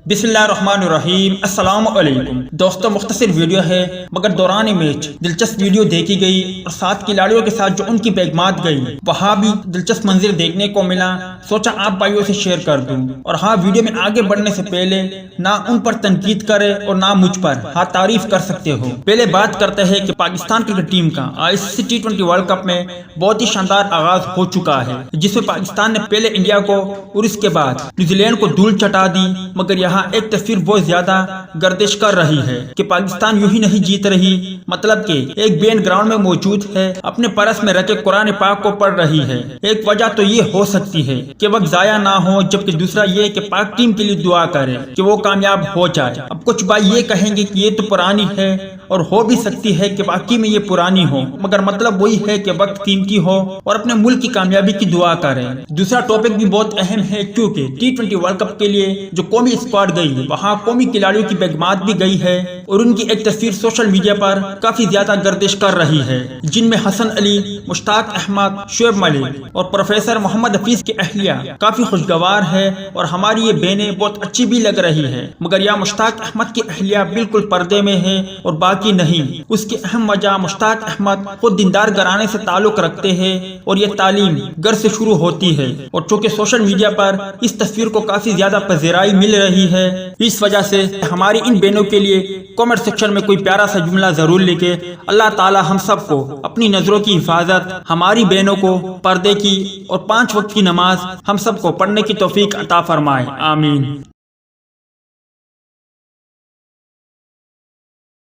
بسم اللہ الرحمن الرحیم۔ السلام علیکم دوستو، مختصر ویڈیو ہے مگر دوران میچ دلچسپ ویڈیو دیکھی گئی اور ساتھ کھلاڑیوں کے ساتھ جو ان کی بیگمات گئی وہاں بھی دلچسپ منظر دیکھنے کو ملا، سوچا آپ بھائیوں سے شیئر کر دوں۔ اور ہاں، ویڈیو میں آگے بڑھنے سے پہلے نہ ان پر تنقید کرے اور نہ مجھ پر، ہاں تعریف کر سکتے ہو۔ پہلے بات کرتے ہیں کہ پاکستان کرکٹ ٹیم کا ICC T20 ورلڈ کپ میں بہت ہی شاندار آغاز ہو چکا ہے، جس میں پاکستان نے پہلے انڈیا کو اور اس کے بعد نیوزی لینڈ کو دھول چٹا دی۔ مگر یہاں ایک تصویر بہت زیادہ گردش کر رہی ہے کہ پاکستان یوں ہی نہیں جیت رہی، مطلب کہ ایک بین گراؤنڈ میں موجود ہے، اپنے پرس میں رکھے قرآن پاک کو پڑھ رہی ہے۔ ایک وجہ تو یہ ہو سکتی ہے کہ وقت ضائع نہ ہو، جبکہ دوسرا یہ کہ پاک ٹیم کے لیے دعا کرے کہ وہ کامیاب ہو جائے۔ اب کچھ بھائی یہ کہیں گے کہ یہ تو پرانی ہے، اور ہو بھی سکتی ہے کہ واقعی میں یہ پرانی ہو، مگر مطلب وہی ہے کہ وقت قیمتی ہو اور اپنے ملک کی کامیابی کی دعا کریں۔ دوسرا ٹاپک بھی بہت اہم ہے، کیونکہ T20 ورلڈ کپ کے لیے جو قومی اسکواڈ گئی وہاں قومی کھلاڑیوں کی بیگمات بھی گئی ہے، اور ان کی ایک تصویر سوشل میڈیا پر کافی زیادہ گردش کر رہی ہے، جن میں حسن علی، مشتاق احمد، شعیب ملک اور پروفیسر محمد حفیظ کی اہلیہ کافی خوشگوار ہے، اور ہماری یہ بہنیں بہت اچھی بھی لگ رہی ہے۔ مگر یہاں مشتاق احمد کی اہلیہ بالکل پردے میں ہے اور باقی نہیں۔ اس کی اہم وجہ مشتاق احمد خود دیندار گھرانے سے تعلق رکھتے ہیں، اور یہ تعلیم گھر سے شروع ہوتی ہے، اور چونکہ سوشل میڈیا پر اس تصویر کو کافی زیادہ پذیرائی مل رہی ہے، اس وجہ سے ہماری ان بہنوں کے لیے کامنٹ سیکشن میں کوئی پیارا سا جملہ ضرور لکھے۔ اللہ تعالی ہم سب کو اپنی نظروں کی حفاظت، ہماری بہنوں کو پردے کی اور 5 وقت کی نماز ہم سب کو پڑھنے کی توفیق عطا فرمائے، آمین۔